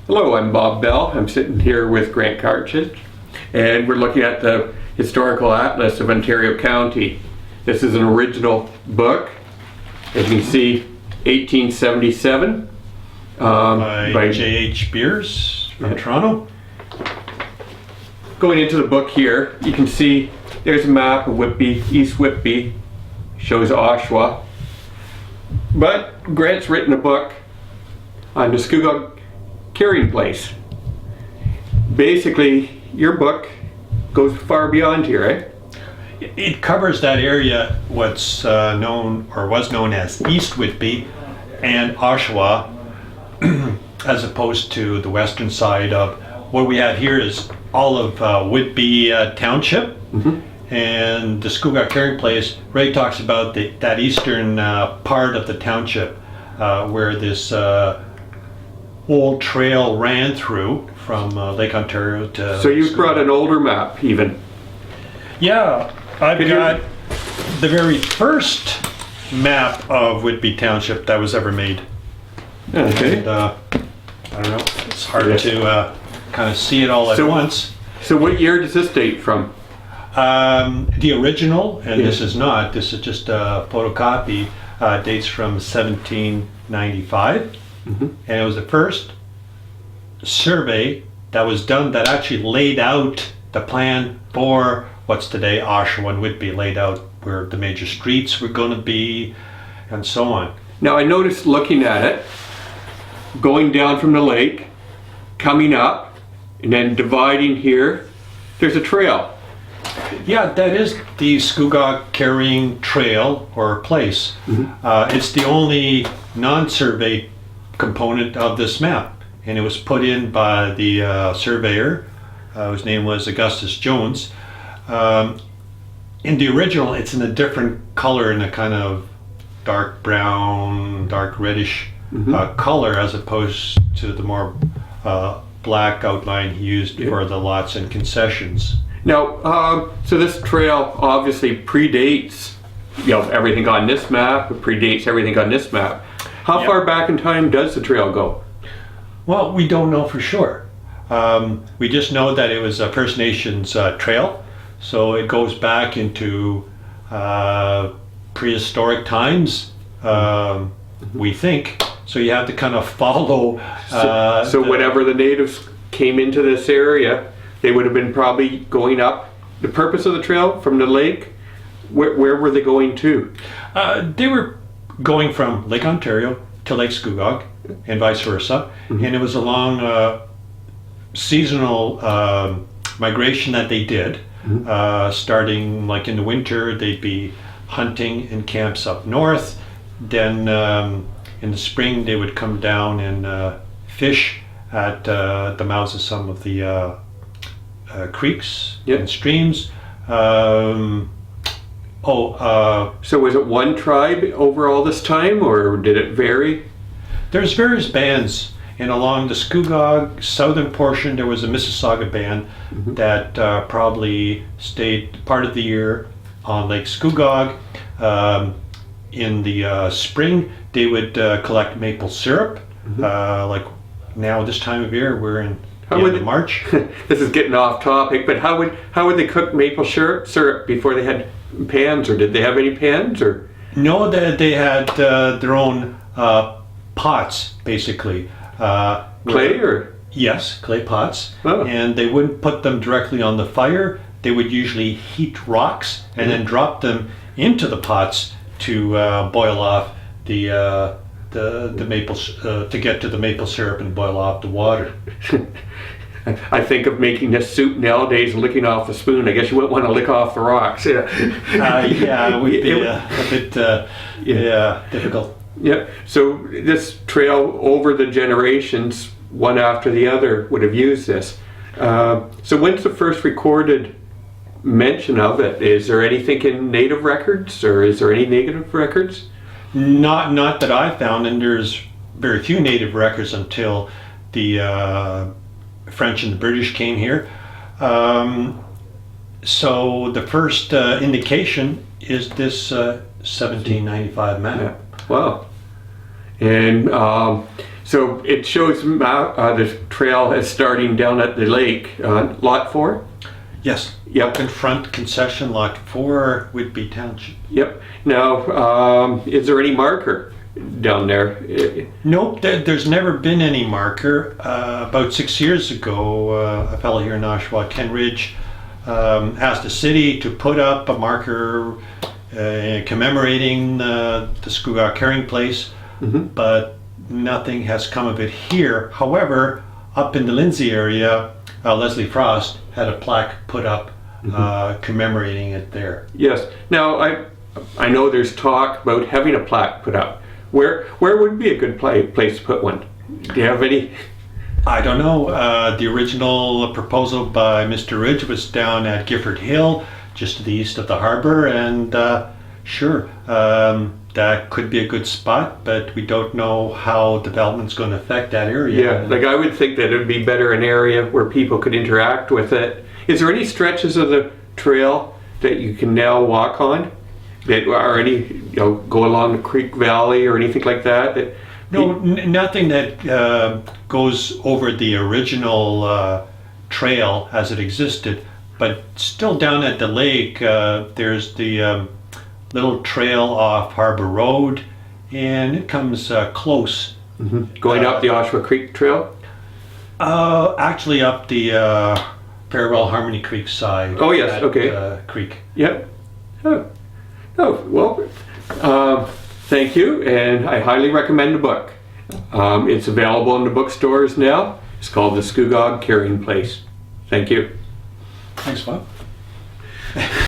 Hello, I'm Bob Bell. I'm sitting here with Grant Karcich, and we're looking at the Historical Atlas of Ontario County. This is an original book, as you can see, 1877. By J.H. Beers from Toronto. Going into the book here, you can see there's a map of Whitby, East Whitby, shows Oshawa. But Grant's written a book on the Scugog Carrying Place. Basically, your book goes far beyond here, eh? It covers that area, what's known or was known as East Whitby and Oshawa, as opposed to the western side of what we have here is all of Whitby Township. And the Scugog Carrying Place really talks about that eastern part of the township where this old trail ran through from Lake Ontario to... So you brought an older map, even. Yeah, I've got the very first map of Whitby Township that was ever made. Okay. And, I don't know, it's hard to kind of see it all at once. So what year does this date from? The original, and this is not, this is just a photocopy, dates from 1795. And it was the first survey that was done that actually laid out the plan for what's today Oshawa and Whitby, laid out where the major streets were going to be and so on. Now I noticed looking at it, going down from the lake, coming up, and then dividing here, there's a trail. Yeah, that is the Scugog Carrying Trail or Place. It's the only non-survey component of this map, and it was put in by the surveyor, whose name was Augustus Jones. In the original, it's in a different color, in a kind of dark brown, dark reddish color, as opposed to the more black outline he used for the lots and concessions. Now, so this trail obviously predates, everything on this map. It predates everything on this map. How far back in time does the trail go? Well, we don't know for sure. We just know that it was a First Nations trail, so it goes back into prehistoric times, we think. So you have to kind of follow. So whenever the natives came into this area, they would have been probably going up. The purpose of the trail from the lake, where were they going to? They were going from Lake Ontario to Lake Scugog and vice versa. And it was a long seasonal migration that they did. Starting like in the winter, they'd be hunting in camps up north. Then in the spring, they would come down and fish at the mouths of some of the creeks and streams. So was it one tribe over all this time, or did it vary? There's various bands, and along the Scugog southern portion, there was a Mississauga band that probably stayed part of the year on Lake Scugog. In the spring, they would collect maple syrup, like now this time of year, we're in March. This is getting off topic, but how would they cook maple syrup before they had pans, or did they have any pans? Or no, they had their own pots, basically. Clay or? Yes, clay pots. Oh. And they wouldn't put them directly on the fire. They would usually heat rocks and then drop them into the pots to boil off the maple to get to the maple syrup and boil off the water. I think of making this soup nowadays and licking off a spoon. I guess you wouldn't want to lick off the rocks. Yeah, it would be a bit difficult. Yeah. So this trail over the generations, one after the other, would have used this. So when's the first recorded mention of it? Is there anything in native records, or is there any native records? Not that I found, and there's very few native records until the French and the British came here. So the first indication is this 1795 map. Yeah. Wow. And So it shows the trail as starting down at the lake, lot 4? Yes. Yep. Up in front, concession lot 4 would be township. Yep. Now, is there any marker down there? Nope, there's never been any marker. About 6 years ago, a fellow here in Oshawa, Ken Ridge, asked the city to put up a marker commemorating the Scugog Carrying Place, but nothing has come of it here. However, up in the Lindsay area, Leslie Frost had a plaque put up commemorating it there. Yes. Now, I know there's talk about having a plaque put up. Where would be a good place to put one? Do you have any? I don't know. The original proposal by Mr. Ridge was down at Gifford Hill, just to the east of the harbor, and sure, that could be a good spot, but we don't know how development's going to affect that area. Yeah, like I would think that it would be better an area where people could interact with it. Is there any stretches of the trail that you can now walk on? That are any, go along the creek valley or anything like that? No, nothing that goes over the original trail as it existed, but still down at the lake, there's the little trail off Harbor Road, and it comes close. Going up the Oshawa Creek Trail? Actually up the Farewell Harmony Creek side. Oh, yes, that, okay. Creek. Yep. Oh, well, thank you, and I highly recommend the book. It's available in the bookstores now. It's called The Scugog Carrying Place. Thank you. Thanks, Bob.